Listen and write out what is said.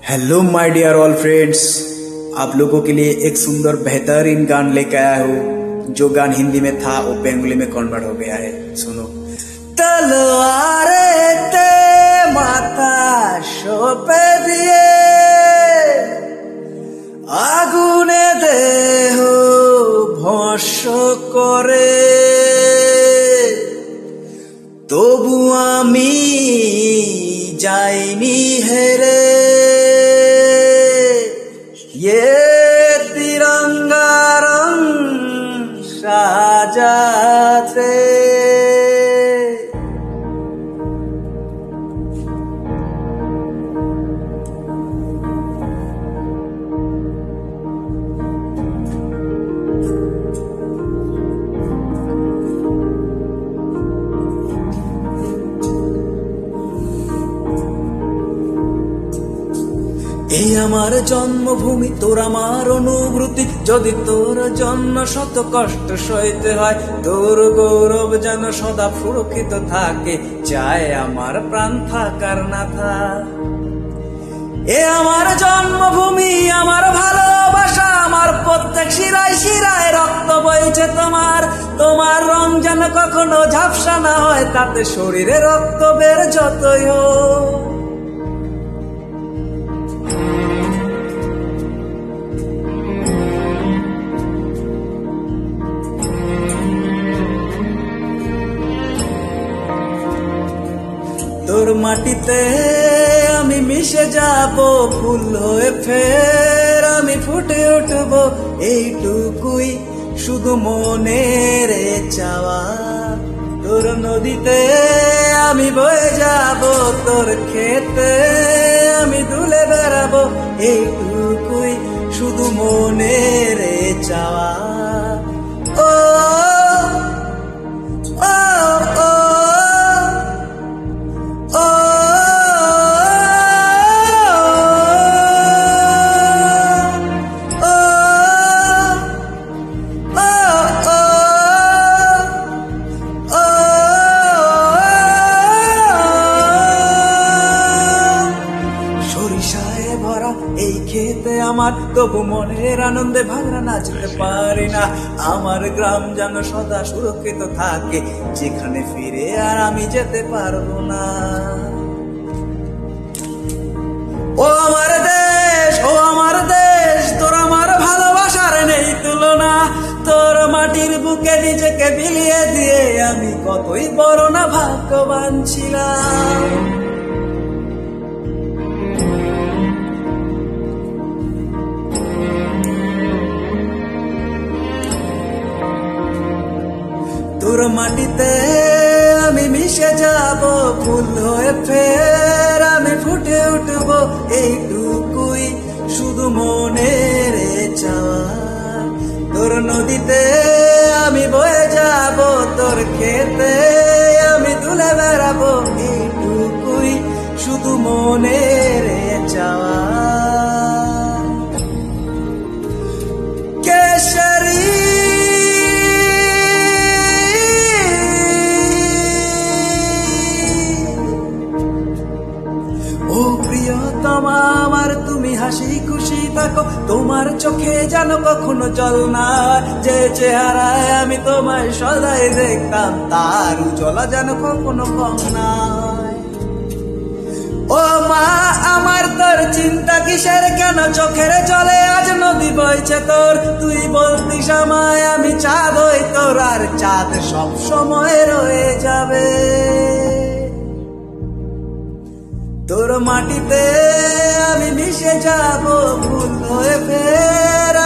Hello my dear all friends, आप लोगों के लिए एक सुंदर बेहतरीन गान लेके आया हूँ। जो गान हिंदी में था वो बेंगली में कन्वर्ट हो गया है। सुनो। तलवारे ते माथा शोपे दिए আগুনে দেহ ভস্য করে, তবু আমি যাইনি হেরে। ये तिरंगा रंग साजाते এই আমার জন্মভূমি, তোর আমার অনুভূতি। যদি তোর জন্য শত কষ্ট সইতে হয়, তোর গৌরব যেন সদা সুরক্ষিত থাকে। চায় আমার প্রাণ থাকার না থাক। এ আমার জন্মভূমি, আমার ভালোবাসা, আমার প্রত্যেক শিরায় শিরায় রক্ত বইছে তোমার। তোমার রং যেন কখনো ঝাপসা না হয়, তাতে শরীরে রক্ত বের যতই হোক। তোর মাটিতে আমি মিশে যাব, ফুল হয়ে ফের আমি ফুটে উঠব। এইটুকুই শুধু মনের চাওয়া। তোর নদীতে আমি বয়ে যাব, তোর খেতে আমি দুলে বেড়াবো। এইটুকুই শুধু মনের চাওয়া। ও এই খেতে আমার, তবু মনের আনন্দে ভাঙরা নাচতে পারি না। আমার গ্রাম যেন সদা সুরক্ষিত থাকে, যেখানে ফিরে আর আমি যেতে পারবো না। ও আমার দেশ, ও আমার দেশ, তোর আমার ভালোবাসার নেই তুলনা। তোর মাটির বুকে নিজেকে বিলিয়ে দিয়ে আমি কতই বড় না ভাগ্যবান ছিলাম। তোর মাটিতে আমি মিশে যাব, ফুল হয়ে ফের আমি ফুটে উঠব। এইটুকুই শুধু মনের চাওয়া। তোর নদীতে আমি বয়ে যাব, তোর খেতে আমি তুলে বেড়াবো। এইটুকুই শুধু মনের চাওয়া। কেশরী আমার, তুমি হাসি খুশি থাকো, তোমার চোখে যেন কখনো জল না। যে চেহারায় আমি তোমায় সদাই দেখতাম, তার উজ্জ্বলা যেন কখনো কম নাই। ও মা আমার, তোর চিন্তা কিসের, কেন চোখের জলে আজ নদী বইছে তোর। তুই বলতিস আমায় আমি চাঁদ হই তোর, আর চাঁদ সব সময় রয়ে যাবে। তোর মাটিতে আমি মিশে যাব, ফুল হয়ে ফের